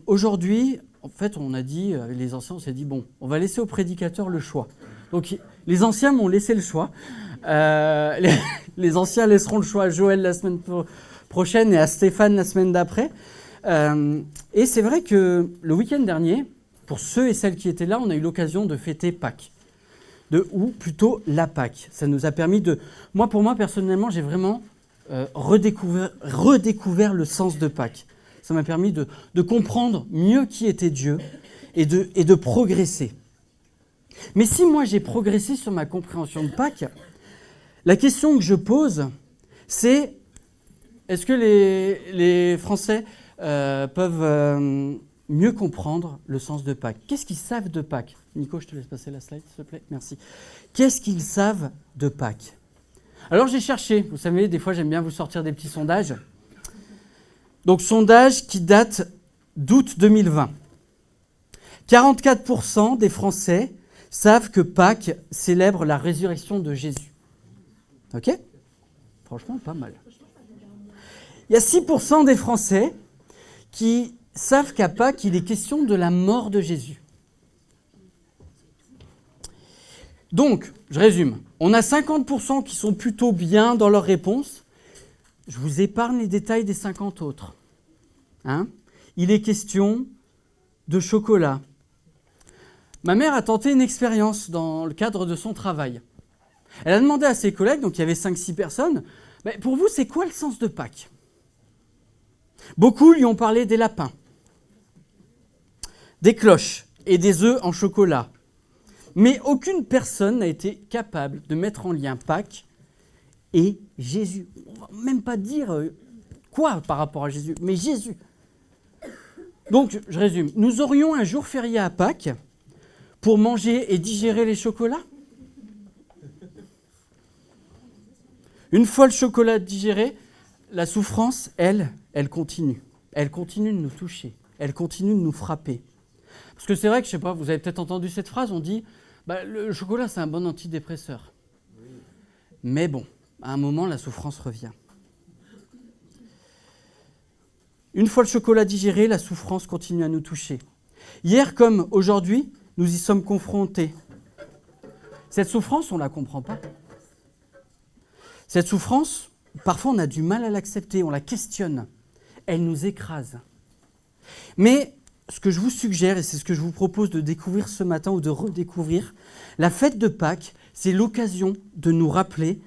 Aujourd'hui, en fait, on a dit, avec les anciens, on s'est dit, bon, on va laisser aux prédicateurs le choix. Donc, les anciens m'ont laissé le choix. Les anciens laisseront le choix à Joël la semaine prochaine et à Stéphane la semaine d'après. Et c'est vrai que le week-end dernier, pour ceux et celles qui étaient là, on a eu l'occasion de fêter Pâques. Ou plutôt la Pâques. Ça nous a permis de... Pour moi, personnellement, j'ai vraiment redécouvert le sens de Pâques. Ça m'a permis de comprendre mieux qui était Dieu et de progresser. Mais si moi j'ai progressé sur ma compréhension de Pâques, la question que je pose, c'est est-ce que les Français peuvent mieux comprendre le sens de Pâques? Qu'est-ce qu'ils savent de Pâques? Nico, je te laisse passer la slide, s'il te plaît. Merci. Qu'est-ce qu'ils savent de Pâques? Alors j'ai cherché, vous savez, des fois j'aime bien vous sortir des petits sondages. Donc, sondage qui date d'août 2020. 44% des Français savent que Pâques célèbre la résurrection de Jésus. Ok? Franchement, pas mal. Il y a 6% des Français qui savent qu'à Pâques, il est question de la mort de Jésus. Donc, je résume. On a 50% qui sont plutôt bien dans leur réponse. Je vous épargne les détails des 50 autres. Il est question de chocolat. Ma mère a tenté une expérience dans le cadre de son travail. Elle a demandé à ses collègues, donc il y avait 5-6 personnes, pour vous, c'est quoi le sens de Pâques? Beaucoup lui ont parlé des lapins, des cloches et des œufs en chocolat. Mais aucune personne n'a été capable de mettre en lien Pâques et Jésus. On ne va même pas dire quoi par rapport à Jésus, mais Jésus. Donc, je résume. Nous aurions un jour férié à Pâques pour manger et digérer les chocolats. Une fois le chocolat digéré, la souffrance, elle continue. Elle continue de nous toucher. Elle continue de nous frapper. Parce que c'est vrai que, je ne sais pas, vous avez peut-être entendu cette phrase, on dit le chocolat, c'est un bon antidépresseur. Mais bon, à un moment, la souffrance revient. Une fois le chocolat digéré, la souffrance continue à nous toucher. Hier comme aujourd'hui, nous y sommes confrontés. Cette souffrance, on ne la comprend pas. Cette souffrance, parfois on a du mal à l'accepter, on la questionne. Elle nous écrase. Mais ce que je vous suggère, et c'est ce que je vous propose de découvrir ce matin ou de redécouvrir, la fête de Pâques, c'est l'occasion de nous rappeler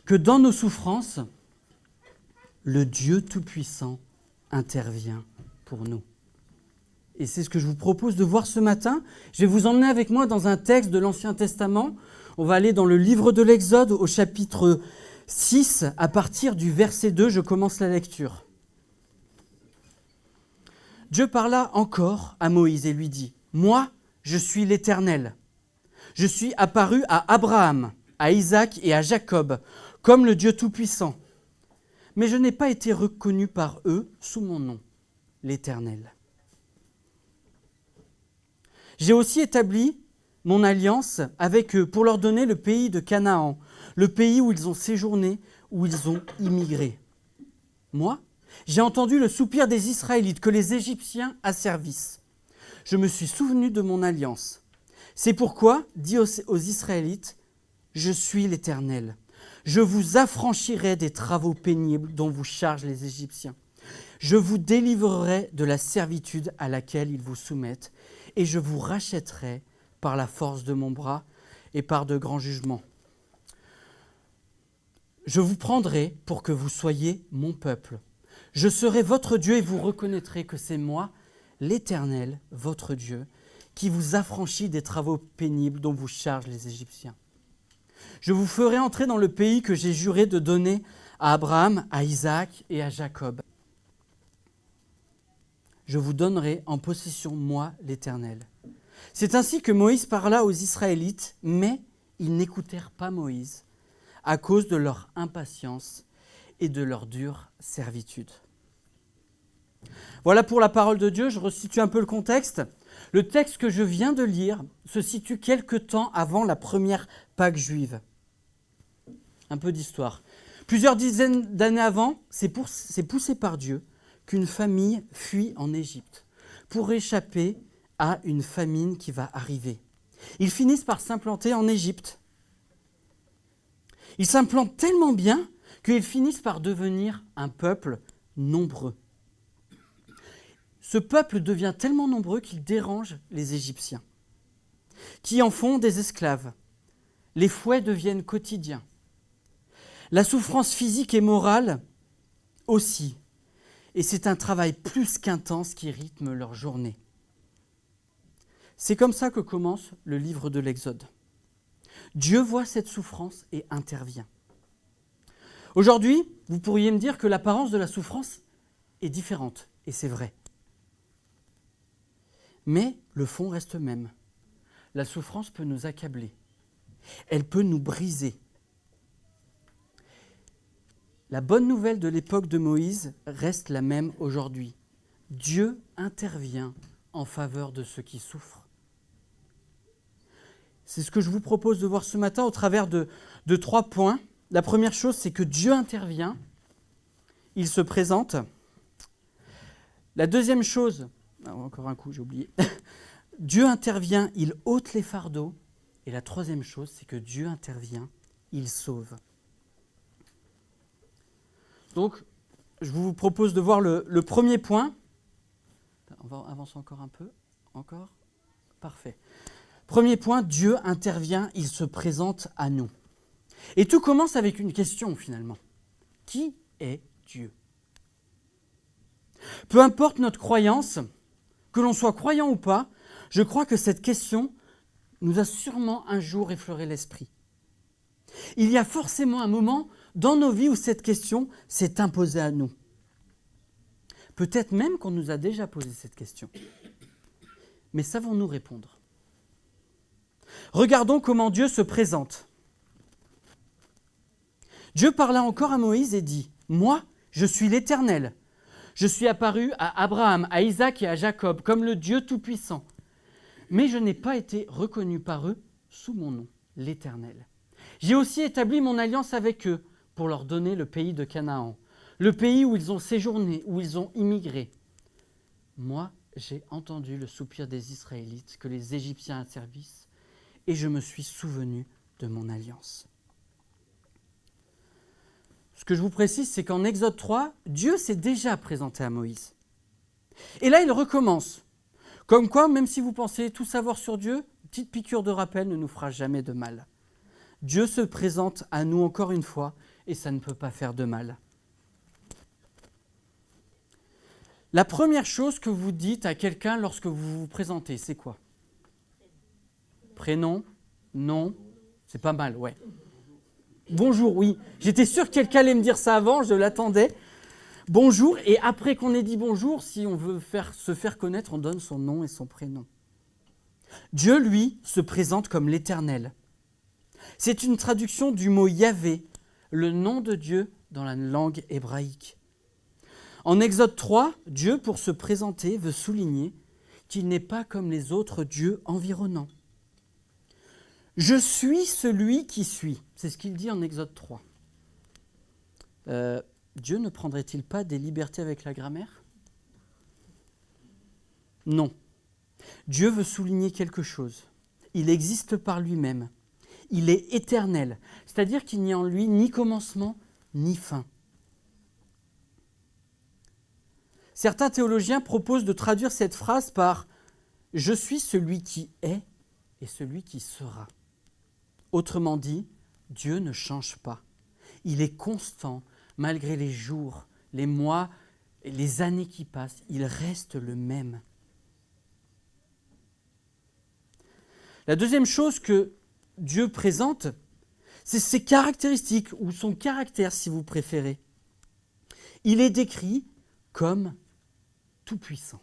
que dans nos souffrances, le Dieu Tout-Puissant intervient pour nous. Et c'est ce que je vous propose de voir ce matin. Je vais vous emmener avec moi dans un texte de l'Ancien Testament. On va aller dans le livre de l'Exode au chapitre 6, à partir du verset 2, je commence la lecture. Dieu parla encore à Moïse et lui dit « Moi, je suis l'Éternel. Je suis apparu à Abraham, à Isaac et à Jacob, comme le Dieu Tout-Puissant. Mais je n'ai pas été reconnu par eux sous mon nom, l'Éternel. J'ai aussi établi mon alliance avec eux pour leur donner le pays de Canaan, le pays où ils ont séjourné, où ils ont immigré. Moi, j'ai entendu le soupir des Israélites que les Égyptiens asservissent. Je me suis souvenu de mon alliance. C'est pourquoi, dis aux Israélites, je suis l'Éternel. Je vous affranchirai des travaux pénibles dont vous chargent les Égyptiens. Je vous délivrerai de la servitude à laquelle ils vous soumettent et je vous rachèterai par la force de mon bras et par de grands jugements. Je vous prendrai pour que vous soyez mon peuple. Je serai votre Dieu et vous reconnaîtrez que c'est moi, l'Éternel, votre Dieu, qui vous affranchit des travaux pénibles dont vous chargent les Égyptiens. Je vous ferai entrer dans le pays que j'ai juré de donner à Abraham, à Isaac et à Jacob. Je vous donnerai en possession, moi, l'Éternel. » C'est ainsi que Moïse parla aux Israélites, mais ils n'écoutèrent pas Moïse à cause de leur impatience et de leur dure servitude. Voilà pour la parole de Dieu. Je resitue un peu le contexte. Le texte que je viens de lire se situe quelque temps avant la première Pâques juive. Un peu d'histoire. Plusieurs dizaines d'années avant, c'est poussé par Dieu qu'une famille fuit en Égypte. pour échapper à une famine qui va arriver. Ils finissent par s'implanter en Égypte. Ils s'implantent tellement bien qu'ils finissent par devenir un peuple nombreux. Ce peuple devient tellement nombreux qu'il dérange les Égyptiens, qui en font des esclaves. Les fouets deviennent quotidiens. La souffrance physique et morale aussi. Et c'est un travail plus qu'intense qui rythme leur journée. C'est comme ça que commence le livre de l'Exode. Dieu voit cette souffrance et intervient. Aujourd'hui, vous pourriez me dire que l'apparence de la souffrance est différente, et c'est vrai. Mais le fond reste même. La souffrance peut nous accabler. Elle peut nous briser. La bonne nouvelle de l'époque de Moïse reste la même aujourd'hui. Dieu intervient en faveur de ceux qui souffrent. C'est ce que je vous propose de voir ce matin au travers de 3 points. La première chose, c'est que Dieu intervient, il se présente. La deuxième chose, encore un coup, j'ai oublié. Dieu intervient, il ôte les fardeaux. Et la troisième chose, c'est que Dieu intervient, il sauve. Donc, je vous propose de voir le premier point. On va avancer encore un peu. Encore ? Parfait. Premier point, Dieu intervient, il se présente à nous. Et tout commence avec une question finalement. Qui est Dieu ? Peu importe notre croyance, que l'on soit croyant ou pas, je crois que cette question nous a sûrement un jour effleuré l'esprit. Il y a forcément un moment dans nos vies où cette question s'est imposée à nous. Peut-être même qu'on nous a déjà posé cette question. Mais savons-nous répondre ? Regardons comment Dieu se présente. Dieu parla encore à Moïse et dit « Moi, je suis l'Éternel. Je suis apparu à Abraham, à Isaac et à Jacob comme le Dieu Tout-Puissant. Mais je n'ai pas été reconnu par eux sous mon nom, l'Éternel. J'ai aussi établi mon alliance avec eux pour leur donner le pays de Canaan, le pays où ils ont séjourné, où ils ont immigré. Moi, j'ai entendu le soupir des Israélites que les Égyptiens asservissent et je me suis souvenu de mon alliance. » Ce que je vous précise, c'est qu'en Exode 3, Dieu s'est déjà présenté à Moïse. Et là, il recommence. Comme quoi, même si vous pensez tout savoir sur Dieu, une petite piqûre de rappel ne nous fera jamais de mal. Dieu se présente à nous encore une fois et ça ne peut pas faire de mal. La première chose que vous dites à quelqu'un lorsque vous vous présentez, c'est quoi ? Prénom, nom, c'est pas mal, ouais. Bonjour, oui. J'étais sûr que quelqu'un allait me dire ça avant, je l'attendais. Bonjour, et après qu'on ait dit bonjour, si on veut se faire connaître, on donne son nom et son prénom. Dieu, lui, se présente comme l'Éternel. C'est une traduction du mot Yahvé, le nom de Dieu dans la langue hébraïque. En Exode 3, Dieu, pour se présenter, veut souligner qu'il n'est pas comme les autres dieux environnants. Je suis celui qui suis. C'est ce qu'il dit en Exode 3. Dieu ne prendrait-il pas des libertés avec la grammaire ? Non. Dieu veut souligner quelque chose. Il existe par lui-même. Il est éternel. C'est-à-dire qu'il n'y a en lui ni commencement, ni fin. Certains théologiens proposent de traduire cette phrase par « Je suis celui qui est et celui qui sera ». Autrement dit, Dieu ne change pas. Il est constant malgré les jours, les mois et les années qui passent. Il reste le même. La deuxième chose que Dieu présente, c'est ses caractéristiques, ou son caractère si vous préférez. Il est décrit comme tout-puissant.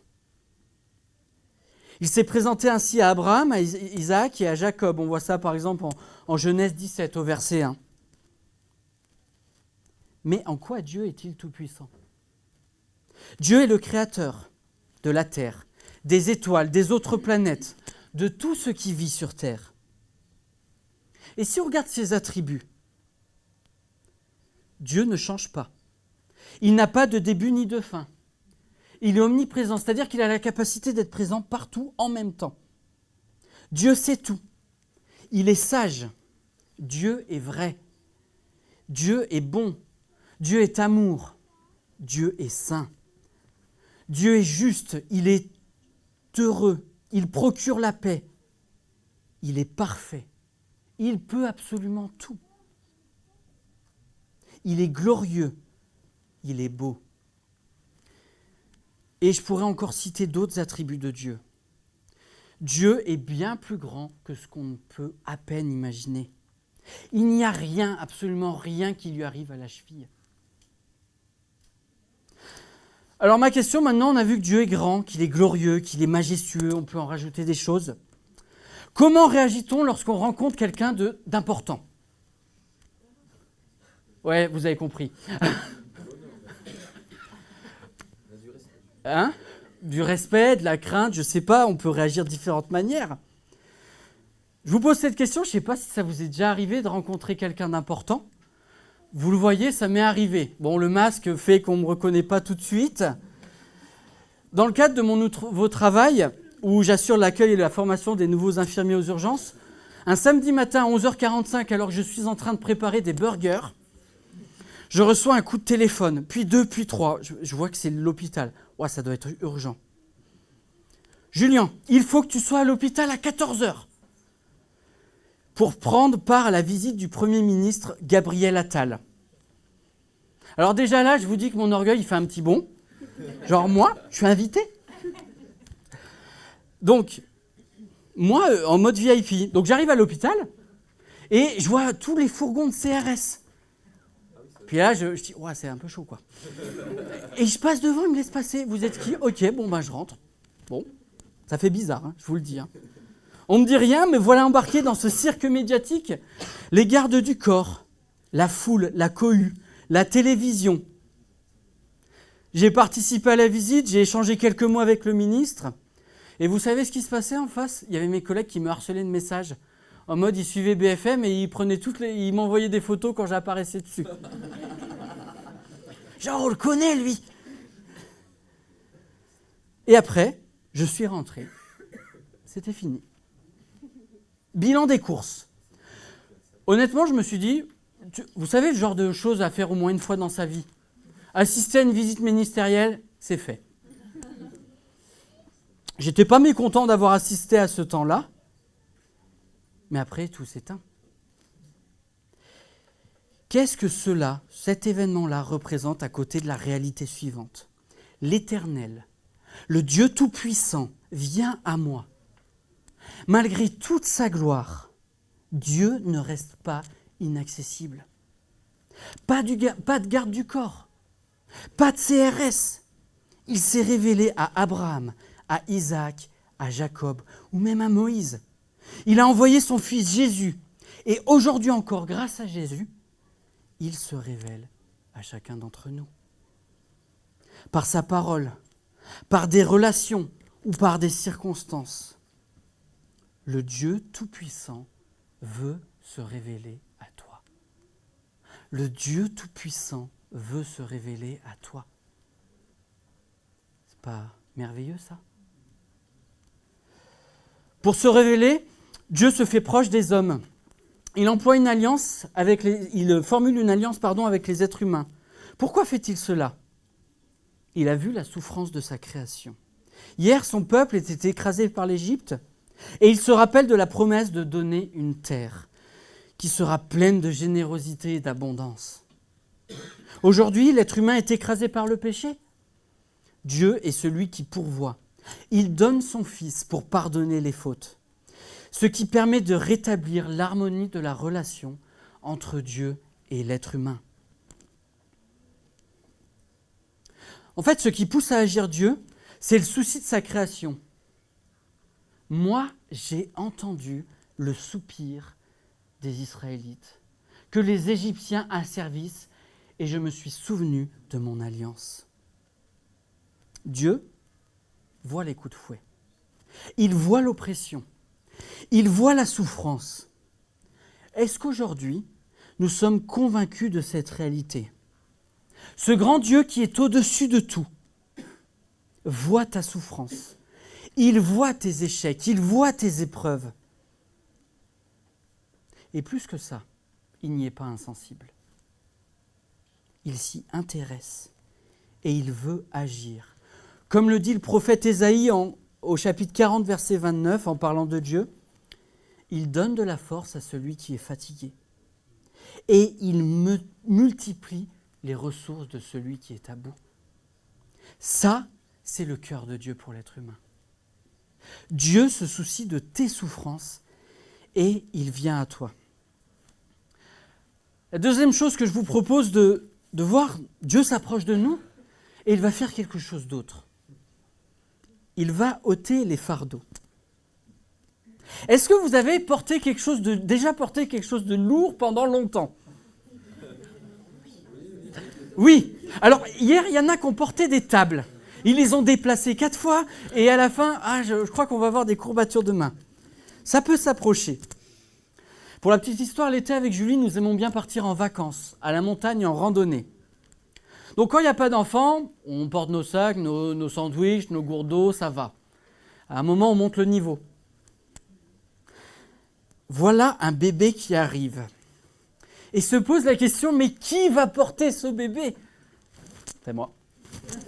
Il s'est présenté ainsi à Abraham, à Isaac et à Jacob. On voit ça par exemple en Genèse 17 au verset 1. Mais en quoi Dieu est-il tout-puissant ? Dieu est le créateur de la terre, des étoiles, des autres planètes, de tout ce qui vit sur terre. Et si on regarde ses attributs, Dieu ne change pas. Il n'a pas de début ni de fin. Il est omniprésent, c'est-à-dire qu'il a la capacité d'être présent partout en même temps. Dieu sait tout. Il est sage. Dieu est vrai. Dieu est bon. Dieu est amour. Dieu est saint. Dieu est juste. Il est heureux. Il procure la paix. Il est parfait. Il peut absolument tout. Il est glorieux. Il est beau. Et je pourrais encore citer d'autres attributs de Dieu. Dieu est bien plus grand que ce qu'on ne peut à peine imaginer. Il n'y a rien, absolument rien qui lui arrive à la cheville. Alors ma question maintenant, on a vu que Dieu est grand, qu'il est glorieux, qu'il est majestueux, on peut en rajouter des choses. Comment réagit-on lorsqu'on rencontre quelqu'un d'important ? Ouais, vous avez compris. Hein ? Du respect, de la crainte, je ne sais pas, on peut réagir de différentes manières. Je vous pose cette question, je ne sais pas si ça vous est déjà arrivé de rencontrer quelqu'un d'important. Vous le voyez, ça m'est arrivé. Bon, le masque fait qu'on ne me reconnaît pas tout de suite. Dans le cadre de mon nouveau travail, où j'assure l'accueil et la formation des nouveaux infirmiers aux urgences, un samedi matin à 11h45, alors que je suis en train de préparer des burgers, je reçois un coup de téléphone, puis 2, puis 3. Je vois que c'est l'hôpital. Ouais, ça doit être urgent. Julien, il faut que tu sois à l'hôpital à 14h pour prendre part à la visite du Premier ministre Gabriel Attal. Alors déjà là, je vous dis que mon orgueil, il fait un petit bond. Genre moi, je suis invité. Donc, moi, en mode VIP. Donc j'arrive à l'hôpital et je vois tous les fourgons de CRS. Puis là, je dis, ouais, c'est un peu chaud, quoi. Et je passe devant, il me laisse passer. Vous êtes qui ? Ok, bon, ben je rentre. Bon, ça fait bizarre, hein, je vous le dis. Hein. On me dit rien, mais voilà embarqué dans ce cirque médiatique les gardes du corps, la foule, la cohue, la télévision. J'ai participé à la visite, j'ai échangé quelques mots avec le ministre. Et vous savez ce qui se passait en face ? Il y avait mes collègues qui me harcelaient de messages. En mode, ils suivaient BFM et ils m'envoyaient des photos quand j'apparaissais dessus. Genre, on le connaît, lui. Et après, je suis rentré. C'était fini. Bilan des courses. Honnêtement, je me suis dit, vous savez le genre de choses à faire au moins une fois dans sa vie ? Assister à une visite ministérielle, c'est fait. J'étais pas mécontent d'avoir assisté à ce temps-là. Mais après, tout s'éteint. Qu'est-ce que cet événement-là, représente à côté de la réalité suivante ? L'Éternel, le Dieu Tout-Puissant, vient à moi. Malgré toute sa gloire, Dieu ne reste pas inaccessible. Pas de garde du corps, pas de CRS. Il s'est révélé à Abraham, à Isaac, à Jacob ou même à Moïse. Il a envoyé son fils Jésus. Et aujourd'hui encore, grâce à Jésus, il se révèle à chacun d'entre nous. Par sa parole, par des relations ou par des circonstances. Le Dieu Tout-Puissant veut se révéler à toi. Le Dieu Tout-Puissant veut se révéler à toi. C'est pas merveilleux ça ? Pour se révéler, Dieu se fait proche des hommes. Il emploie une alliance il formule une alliance avec les êtres humains. Pourquoi fait-il cela ? Il a vu la souffrance de sa création. Hier, son peuple était écrasé par l'Égypte et il se rappelle de la promesse de donner une terre qui sera pleine de générosité et d'abondance. Aujourd'hui, l'être humain est écrasé par le péché. Dieu est celui qui pourvoit. Il donne son Fils pour pardonner les fautes, ce qui permet de rétablir l'harmonie de la relation entre Dieu et l'être humain. En fait, ce qui pousse à agir Dieu, c'est le souci de sa création. Moi, j'ai entendu le soupir des Israélites, que les Égyptiens asservissent, et je me suis souvenu de mon alliance. Dieu voit les coups de fouet. Il voit l'oppression. Il voit la souffrance. Est-ce qu'aujourd'hui, nous sommes convaincus de cette réalité ? Ce grand Dieu qui est au-dessus de tout, voit ta souffrance. Il voit tes échecs, il voit tes épreuves. Et plus que ça, il n'y est pas insensible. Il s'y intéresse et il veut agir. Comme le dit le prophète Ésaïe au chapitre 40, verset 29, en parlant de Dieu, il donne de la force à celui qui est fatigué. Et il multiplie les ressources de celui qui est à bout. Ça, c'est le cœur de Dieu pour l'être humain. Dieu se soucie de tes souffrances et il vient à toi. La deuxième chose que je vous propose de voir, Dieu s'approche de nous et il va faire quelque chose d'autre. Il va ôter les fardeaux. Est-ce que vous avez déjà porté quelque chose de lourd pendant longtemps ? Oui. Alors, hier, il y en a qui ont porté des tables. Ils les ont déplacées 4 fois et à la fin, je crois qu'on va avoir des courbatures de main. Ça peut s'approcher. Pour la petite histoire, l'été avec Julie, nous aimons bien partir en vacances, à la montagne, en randonnée. Donc quand il n'y a pas d'enfants, on porte nos sacs, nos sandwichs, nos gourdes d'eau, ça va. À un moment, on monte le niveau. Voilà un bébé qui arrive. Et se pose la question, mais qui va porter ce bébé ? C'est moi. Parce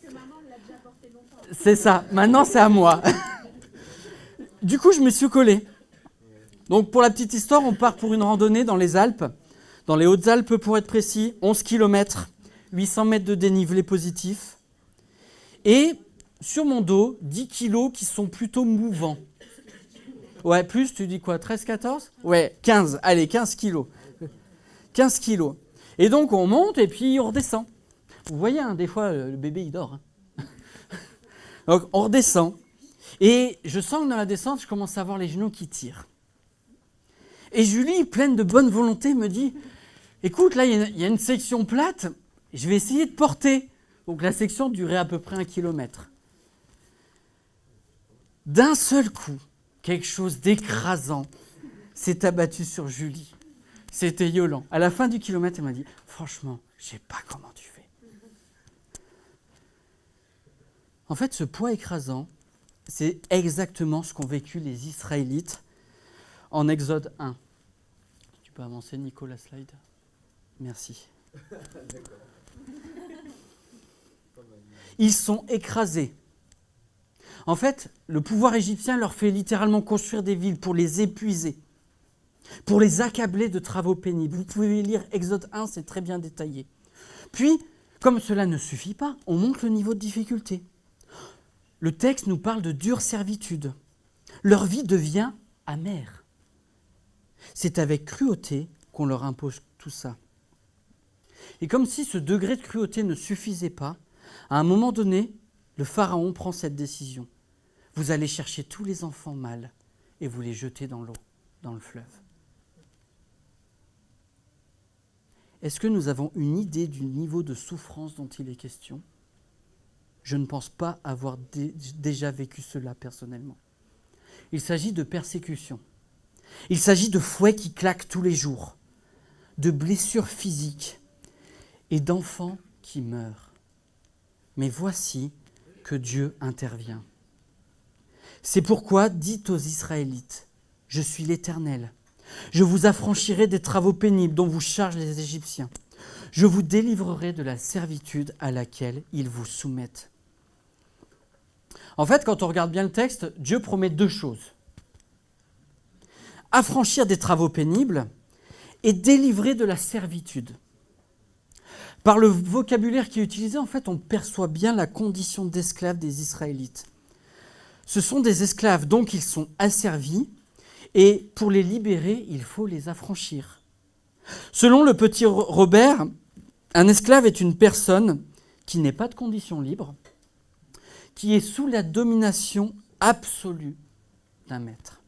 que maman l'a déjà porté longtemps. C'est ça, maintenant c'est à moi. Du coup, je me suis collé. Donc pour la petite histoire, on part pour une randonnée dans les Alpes, dans les Hautes-Alpes pour être précis, 11 km, 800 mètres de dénivelé positif. Et sur mon dos, 10 kilos qui sont plutôt mouvants. Ouais, plus, tu dis quoi, 13, 14 ? Ouais, 15, allez, 15 kilos. 15 kilos. Et donc on monte et puis on redescend. Vous voyez, des fois, le bébé, il dort. Donc on redescend. Et je sens que dans la descente, je commence à avoir les genoux qui tirent. Et Julie, pleine de bonne volonté, me dit « Écoute, là, il y a une section plate, je vais essayer de porter. » Donc la section durait à peu près 1 kilomètre. D'un seul coup, quelque chose d'écrasant s'est abattu sur Julie. C'était violent. À la fin du kilomètre, elle m'a dit « Franchement, je ne sais pas comment tu fais. » En fait, ce poids écrasant, c'est exactement ce qu'ont vécu les Israélites en Exode 1. Tu peux avancer, Nico, la slide ? Merci. Ils sont écrasés. En fait, le pouvoir égyptien leur fait littéralement construire des villes pour les épuiser, pour les accabler de travaux pénibles. Vous pouvez lire Exode 1, c'est très bien détaillé. Puis, comme cela ne suffit pas, on monte le niveau de difficulté. Le texte nous parle de dure servitude. Leur vie devient amère. C'est avec cruauté qu'on leur impose tout ça. Et comme si ce degré de cruauté ne suffisait pas, à un moment donné, le pharaon prend cette décision. Vous allez chercher tous les enfants mâles et vous les jetez dans l'eau, dans le fleuve. Est-ce que nous avons une idée du niveau de souffrance dont il est question ? Je ne pense pas avoir déjà vécu cela personnellement. Il s'agit de persécution. Il s'agit de fouets qui claquent tous les jours, de blessures physiques et d'enfants qui meurent. Mais voici que Dieu intervient. C'est pourquoi dites aux Israélites, « Je suis l'Éternel. Je vous affranchirai des travaux pénibles dont vous chargent les Égyptiens. Je vous délivrerai de la servitude à laquelle ils vous soumettent. » En fait, quand on regarde bien le texte, Dieu promet 2 choses. Affranchir des travaux pénibles et délivrer de la servitude. Par le vocabulaire qui est utilisé, en fait, on perçoit bien la condition d'esclaves des Israélites. Ce sont des esclaves, donc ils sont asservis, et pour les libérer, il faut les affranchir. Selon le petit Robert, un esclave est une personne qui n'est pas de condition libre, qui est sous la domination absolue d'un maître.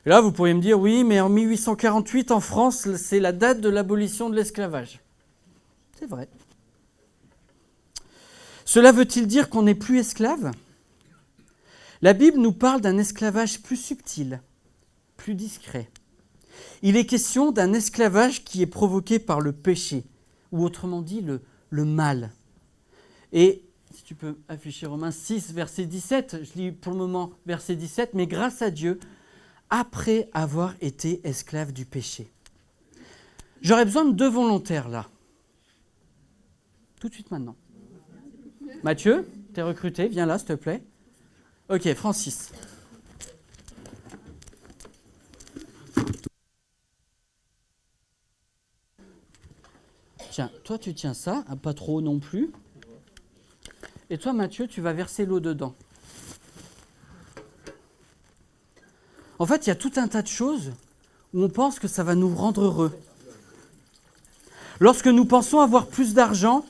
Et là, vous pourriez me dire, oui, mais en 1848, en France, c'est la date de l'abolition de l'esclavage. C'est vrai. Cela veut-il dire qu'on n'est plus esclave ? La Bible nous parle d'un esclavage plus subtil, plus discret. Il est question d'un esclavage qui est provoqué par le péché, ou autrement dit le mal. Et si tu peux afficher Romains 6, verset 17, je lis pour le moment verset 17, mais grâce à Dieu, après avoir été esclave du péché. J'aurais besoin de 2 volontaires là. Tout de suite maintenant. Mathieu, t'es recruté, viens là s'il te plaît. Ok, Francis. Tiens, toi tu tiens ça, pas trop non plus. Et toi Mathieu, tu vas verser l'eau dedans. En fait, il y a tout un tas de choses où on pense que ça va nous rendre heureux. Lorsque nous pensons avoir plus d'argent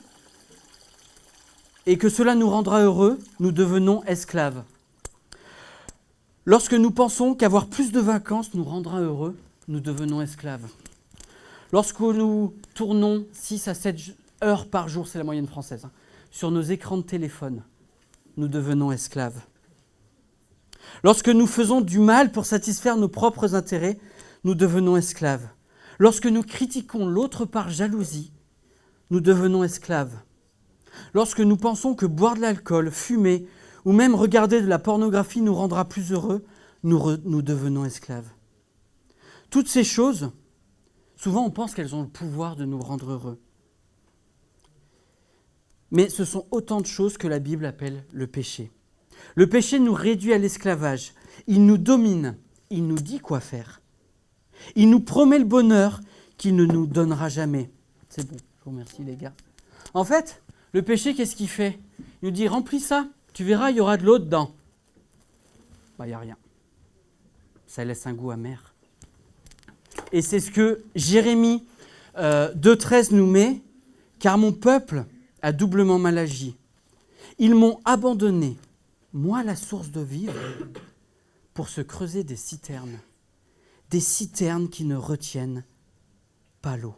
et que cela nous rendra heureux, nous devenons esclaves. Lorsque nous pensons qu'avoir plus de vacances nous rendra heureux, nous devenons esclaves. Lorsque nous tournons 6 à 7 heures par jour, c'est la moyenne française, sur nos écrans de téléphone, nous devenons esclaves. Lorsque nous faisons du mal pour satisfaire nos propres intérêts, nous devenons esclaves. Lorsque nous critiquons l'autre par jalousie, nous devenons esclaves. Lorsque nous pensons que boire de l'alcool, fumer ou même regarder de la pornographie nous rendra plus heureux, nous devenons esclaves. Toutes ces choses, souvent on pense qu'elles ont le pouvoir de nous rendre heureux. Mais ce sont autant de choses que la Bible appelle le péché. Le péché nous réduit à l'esclavage. Il nous domine. Il nous dit quoi faire. Il nous promet le bonheur qu'il ne nous donnera jamais. C'est bon, je vous remercie les gars. En fait, le péché, qu'est-ce qu'il fait? Il nous dit, remplis ça, tu verras, il y aura de l'eau dedans. Il n'y a rien. Ça laisse un goût amer. Et c'est ce que Jérémie 2,13 nous met, car mon peuple a doublement mal agi. Ils m'ont abandonné, moi la source d'eau vive, pour se creuser des citernes qui ne retiennent pas l'eau.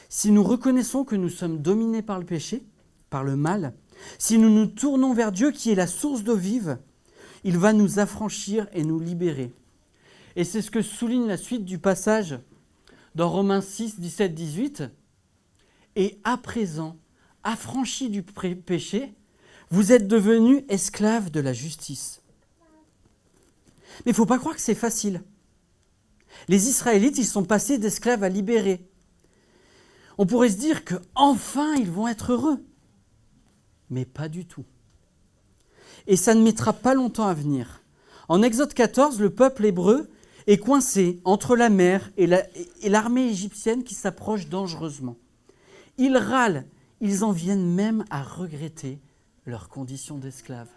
Si nous reconnaissons que nous sommes dominés par le péché, par le mal, si nous nous tournons vers Dieu qui est la source d'eau vive, il va nous affranchir et nous libérer. Et c'est ce que souligne la suite du passage dans Romains 6, 17, 18. Et à présent, affranchis du péché, vous êtes devenus esclaves de la justice. Mais il ne faut pas croire que c'est facile. Les Israélites, ils sont passés d'esclaves à libérés. On pourrait se dire qu'enfin, ils vont être heureux. Mais pas du tout. Et ça ne mettra pas longtemps à venir. En Exode 14, le peuple hébreu est coincé entre la mer et l'armée égyptienne qui s'approche dangereusement. Ils râlent, ils en viennent même à regretter leur condition d'esclaves.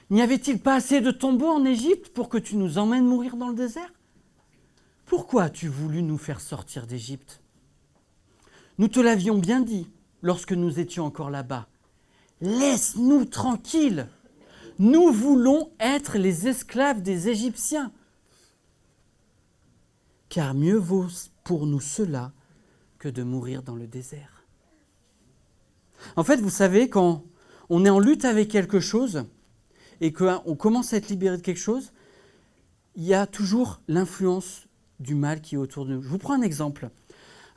N'y avait-il pas assez de tombeaux en Égypte pour que tu nous emmènes mourir dans le désert? Pourquoi as-tu voulu nous faire sortir d'Égypte? Nous te l'avions bien dit lorsque nous étions encore là-bas. Laisse-nous tranquilles. Nous voulons être les esclaves des Égyptiens. Car mieux vaut pour nous cela que de mourir dans le désert. En fait, vous savez, quand on est en lutte avec quelque chose et qu'on commence à être libéré de quelque chose, il y a toujours l'influence du mal qui est autour de nous. Je vous prends un exemple.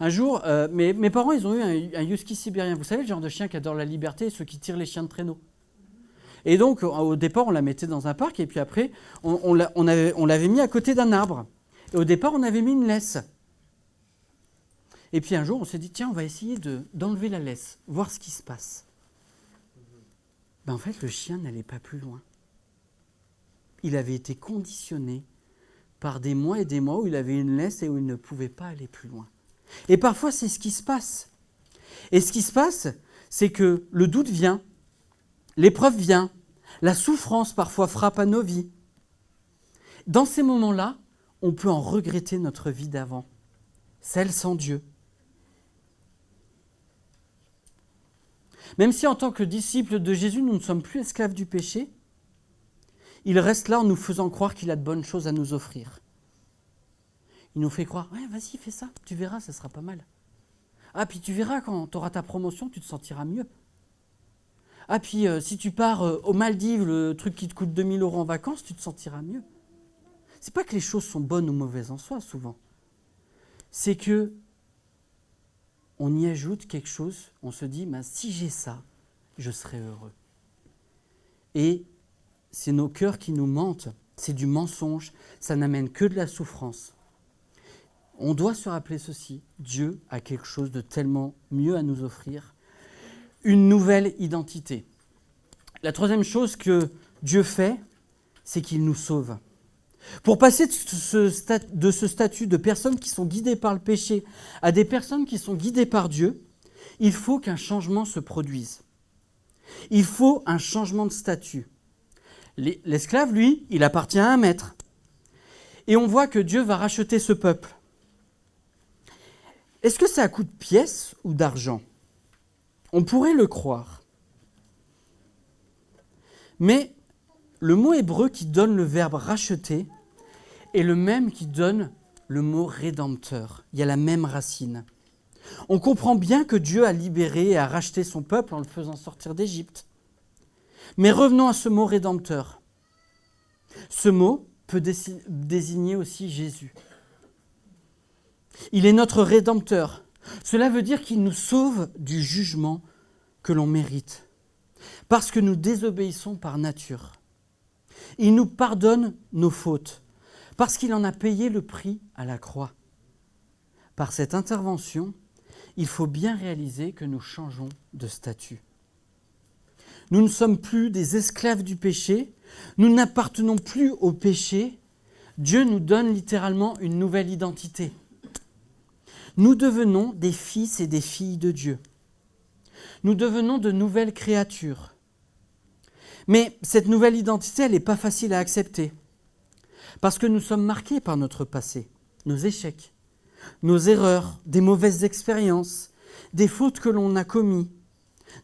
Un jour, mes parents, ils ont eu un husky sibérien. Vous savez, le genre de chien qui adore la liberté, ceux qui tirent les chiens de traîneau. Et donc, au départ, on la mettait dans un parc, et puis après, on l'avait mis à côté d'un arbre. Et au départ, on avait mis une laisse. Et puis un jour, on s'est dit, tiens, on va essayer d'enlever la laisse, voir ce qui se passe. En fait, le chien n'allait pas plus loin. Il avait été conditionné par des mois et des mois où il avait une laisse et où il ne pouvait pas aller plus loin. Et parfois, c'est ce qui se passe. Et ce qui se passe, c'est que le doute vient, l'épreuve vient, la souffrance parfois frappe à nos vies. Dans ces moments-là, on peut en regretter notre vie d'avant, celle sans Dieu. Même si en tant que disciples de Jésus, nous ne sommes plus esclaves du péché, il reste là en nous faisant croire qu'il a de bonnes choses à nous offrir. Il nous fait croire, ouais, vas-y, fais ça, tu verras, ça sera pas mal. Ah, puis tu verras, quand tu auras ta promotion, tu te sentiras mieux. Ah, puis si tu pars aux Maldives, le truc qui te coûte 2000 € en vacances, tu te sentiras mieux. C'est pas que les choses sont bonnes ou mauvaises en soi, souvent. C'est que on y ajoute quelque chose, on se dit, si j'ai ça, je serai heureux. Et c'est nos cœurs qui nous mentent, c'est du mensonge, ça n'amène que de la souffrance. On doit se rappeler ceci, Dieu a quelque chose de tellement mieux à nous offrir, une nouvelle identité. La troisième chose que Dieu fait, c'est qu'il nous sauve. Pour passer de ce statut de personnes qui sont guidées par le péché à des personnes qui sont guidées par Dieu, il faut qu'un changement se produise. Il faut un changement de statut. L'esclave, lui, il appartient à un maître. Et on voit que Dieu va racheter ce peuple. Est-ce que c'est à coup de pièces ou d'argent ? On pourrait le croire. Mais le mot hébreu qui donne le verbe racheter est le même qui donne le mot rédempteur. Il y a la même racine. On comprend bien que Dieu a libéré et a racheté son peuple en le faisant sortir d'Égypte. Mais revenons à ce mot rédempteur. Ce mot peut désigner aussi Jésus. Il est notre rédempteur. Cela veut dire qu'il nous sauve du jugement que l'on mérite, parce que nous désobéissons par nature. Il nous pardonne nos fautes, parce qu'il en a payé le prix à la croix. Par cette intervention, il faut bien réaliser que nous changeons de statut. Nous ne sommes plus des esclaves du péché, nous n'appartenons plus au péché. Dieu nous donne littéralement une nouvelle identité. Nous devenons des fils et des filles de Dieu. Nous devenons de nouvelles créatures. Mais cette nouvelle identité, elle n'est pas facile à accepter. Parce que nous sommes marqués par notre passé, nos échecs, nos erreurs, des mauvaises expériences, des fautes que l'on a commises.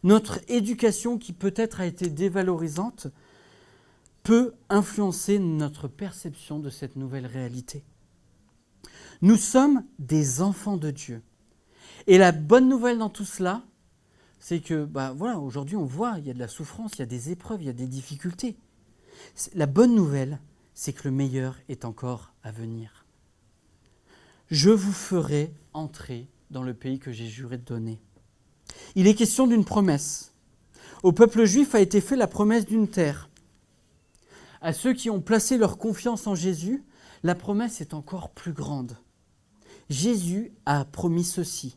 Notre éducation, qui peut-être a été dévalorisante, peut influencer notre perception de cette nouvelle réalité. Nous sommes des enfants de Dieu. Et la bonne nouvelle dans tout cela, c'est que, aujourd'hui on voit, il y a de la souffrance, il y a des épreuves, il y a des difficultés. La bonne nouvelle, c'est que le meilleur est encore à venir. Je vous ferai entrer dans le pays que j'ai juré de donner. Il est question d'une promesse. Au peuple juif a été fait la promesse d'une terre. À ceux qui ont placé leur confiance en Jésus, la promesse est encore plus grande. Jésus a promis ceci.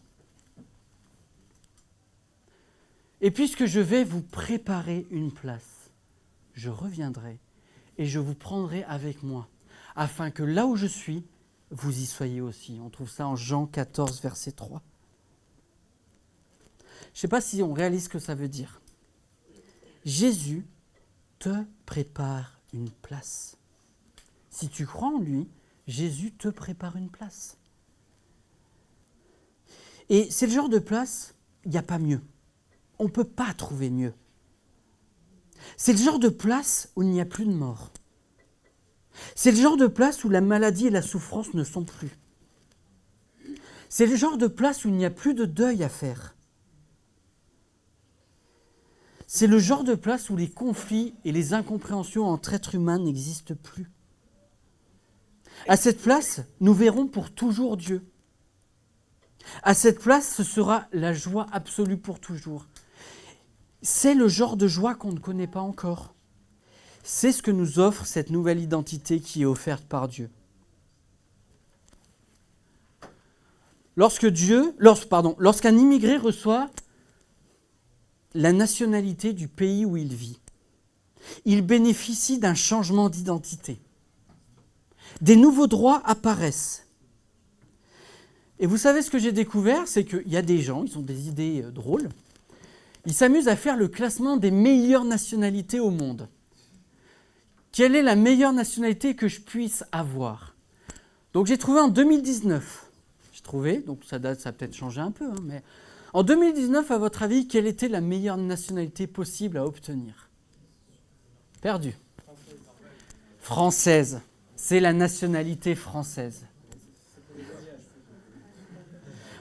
Et puisque je vais vous préparer une place, je reviendrai et je vous prendrai avec moi, afin que là où je suis, vous y soyez aussi. On trouve ça en Jean 14, verset 3. Je ne sais pas si on réalise ce que ça veut dire. Jésus te prépare une place. Si tu crois en lui, Jésus te prépare une place. Et c'est le genre de place, il n'y a pas mieux. On ne peut pas trouver mieux. C'est le genre de place où il n'y a plus de mort. C'est le genre de place où la maladie et la souffrance ne sont plus. C'est le genre de place où il n'y a plus de deuil à faire. C'est le genre de place où les conflits et les incompréhensions entre êtres humains n'existent plus. À cette place, nous verrons pour toujours Dieu. À cette place, ce sera la joie absolue pour toujours. C'est le genre de joie qu'on ne connaît pas encore. C'est ce que nous offre cette nouvelle identité qui est offerte par Dieu. Lorsqu'un immigré reçoit la nationalité du pays où il vit, il bénéficie d'un changement d'identité. Des nouveaux droits apparaissent. Et vous savez ce que j'ai découvert, c'est qu'il y a des gens, ils ont des idées drôles, ils s'amusent à faire le classement des meilleures nationalités au monde. Quelle est la meilleure nationalité que je puisse avoir ? Donc j'ai trouvé en 2019, donc ça a peut-être changé un peu, mais en 2019, à votre avis, quelle était la meilleure nationalité possible à obtenir ? Perdu. Française. C'est la nationalité française.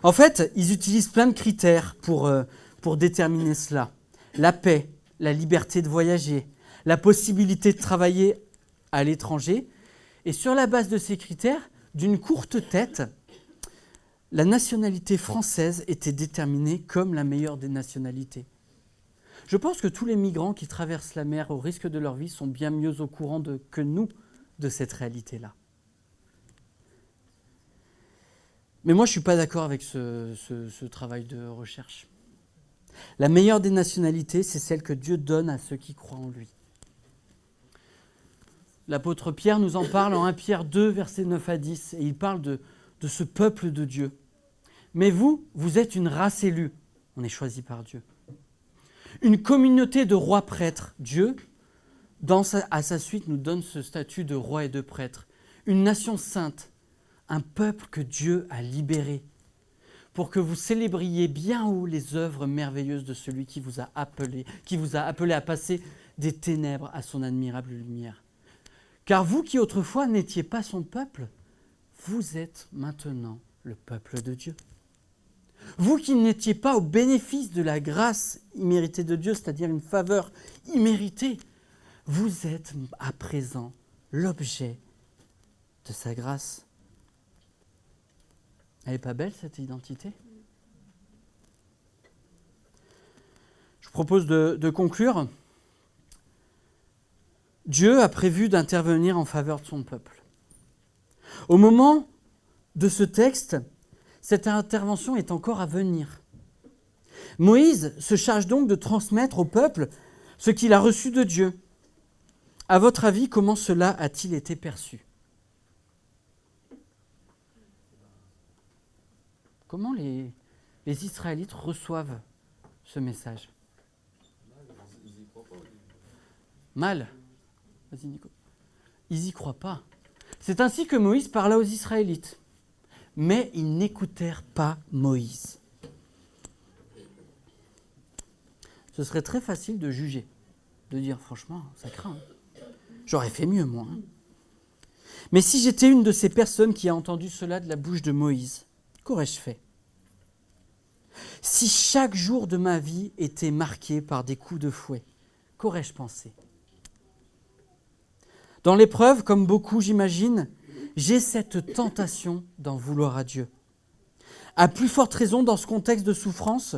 En fait, ils utilisent plein de critères pour déterminer cela. La paix, la liberté de voyager, la possibilité de travailler à l'étranger. Et sur la base de ces critères, d'une courte tête, la nationalité française était déterminée comme la meilleure des nationalités. Je pense que tous les migrants qui traversent la mer au risque de leur vie sont bien mieux au courant que nous de cette réalité-là. Mais moi, je ne suis pas d'accord avec ce travail de recherche. La meilleure des nationalités, c'est celle que Dieu donne à ceux qui croient en lui. L'apôtre Pierre nous en parle en 1 Pierre 2, versets 9 à 10, et il parle de ce peuple de Dieu. Mais vous êtes une race élue, on est choisi par Dieu. Une communauté de rois prêtres, Dieu, à sa suite, nous donne ce statut de roi et de prêtre. Une nation sainte, un peuple que Dieu a libéré, pour que vous célébriez bien haut les œuvres merveilleuses de celui qui vous a appelé à passer des ténèbres à son admirable lumière. Car vous qui autrefois n'étiez pas son peuple, vous êtes maintenant le peuple de Dieu. Vous qui n'étiez pas au bénéfice de la grâce imméritée de Dieu, c'est-à-dire une faveur imméritée, vous êtes à présent l'objet de sa grâce. Elle n'est pas belle, cette identité ? Je vous propose de conclure. Dieu a prévu d'intervenir en faveur de son peuple. Au moment de ce texte, cette intervention est encore à venir. Moïse se charge donc de transmettre au peuple ce qu'il a reçu de Dieu. À votre avis, comment cela a-t-il été perçu ? Comment les Israélites reçoivent ce message ? Mal. Vas-y, Nico. Ils n'y croient pas. C'est ainsi que Moïse parla aux Israélites. Mais ils n'écoutèrent pas Moïse. Ce serait très facile de juger, de dire franchement, ça craint. J'aurais fait mieux, moi. Mais si j'étais une de ces personnes qui a entendu cela de la bouche de Moïse, qu'aurais-je fait ? Si chaque jour de ma vie était marqué par des coups de fouet, qu'aurais-je pensé ? Dans l'épreuve, comme beaucoup, j'imagine, j'ai cette tentation d'en vouloir à Dieu. À plus forte raison, dans ce contexte de souffrance,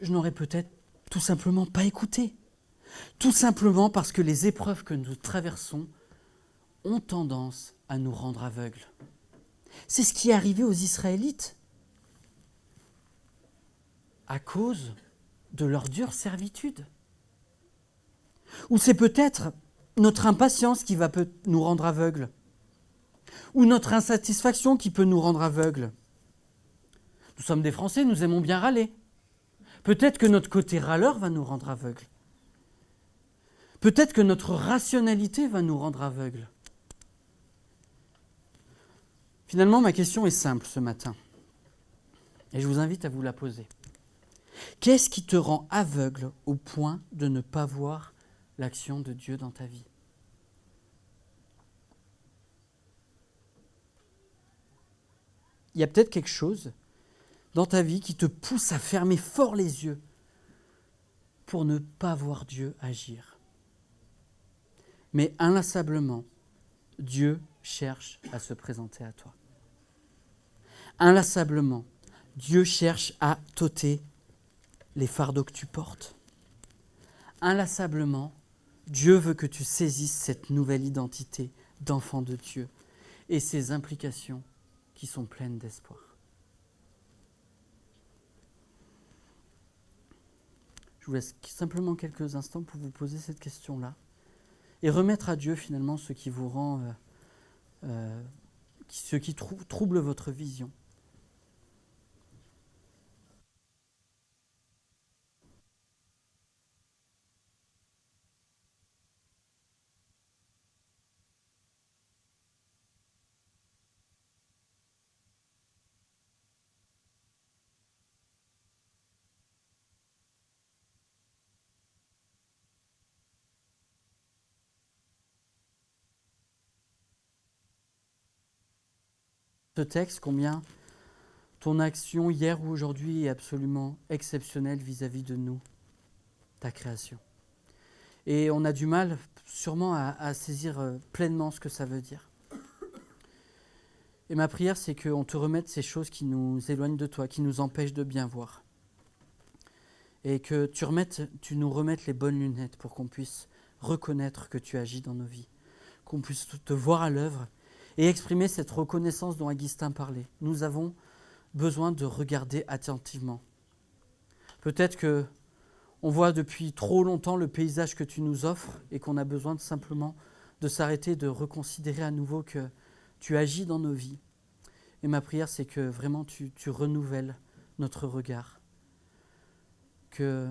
je n'aurais peut-être tout simplement pas écouté. Tout simplement parce que les épreuves que nous traversons ont tendance à nous rendre aveugles. C'est ce qui est arrivé aux Israélites à cause de leur dure servitude. Ou c'est peut-être notre impatience qui va nous rendre aveugles. Ou notre insatisfaction qui peut nous rendre aveugles. Nous sommes des Français, nous aimons bien râler. Peut-être que notre côté râleur va nous rendre aveugles. Peut-être que notre rationalité va nous rendre aveugles. Finalement, ma question est simple ce matin. Et je vous invite à vous la poser. Qu'est-ce qui te rend aveugle au point de ne pas voir l'action de Dieu dans ta vie ? Il y a peut-être quelque chose dans ta vie qui te pousse à fermer fort les yeux pour ne pas voir Dieu agir. Mais inlassablement, Dieu cherche à se présenter à toi. Inlassablement, Dieu cherche à t'ôter les fardeaux que tu portes. Inlassablement, Dieu veut que tu saisisses cette nouvelle identité d'enfant de Dieu et ses implications qui sont pleines d'espoir. Je vous laisse simplement quelques instants pour vous poser cette question-là et remettre à Dieu finalement ce qui vous rend, ce qui trouble votre vision. Ce texte, combien ton action hier ou aujourd'hui est absolument exceptionnelle vis-à-vis de nous, ta création. Et on a du mal sûrement à saisir pleinement ce que ça veut dire. Et ma prière, c'est qu'on te remette ces choses qui nous éloignent de toi, qui nous empêchent de bien voir. Et que tu nous remettes les bonnes lunettes pour qu'on puisse reconnaître que tu agis dans nos vies, qu'on puisse te voir à l'œuvre et exprimer cette reconnaissance dont Augustin parlait. Nous avons besoin de regarder attentivement. Peut-être que on voit depuis trop longtemps le paysage que tu nous offres et qu'on a besoin de simplement de s'arrêter, de reconsidérer à nouveau que tu agis dans nos vies. Et ma prière, c'est que vraiment tu renouvelles notre regard. Que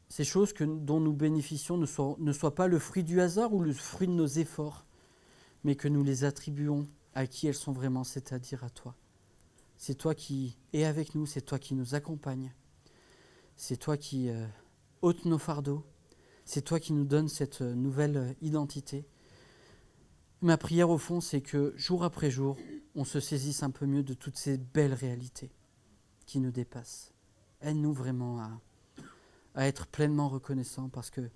ces choses dont nous bénéficions ne soient pas le fruit du hasard ou le fruit de nos efforts, mais que nous les attribuons à qui elles sont vraiment, c'est-à-dire à toi. C'est toi qui es avec nous, c'est toi qui nous accompagnes, c'est toi qui ôtes nos fardeaux, c'est toi qui nous donnes cette nouvelle identité. Ma prière au fond, c'est que jour après jour, on se saisisse un peu mieux de toutes ces belles réalités qui nous dépassent. Aide-nous vraiment à être pleinement reconnaissants parce que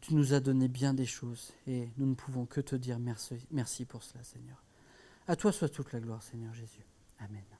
tu nous as donné bien des choses et nous ne pouvons que te dire merci pour cela, Seigneur. À toi soit toute la gloire, Seigneur Jésus. Amen.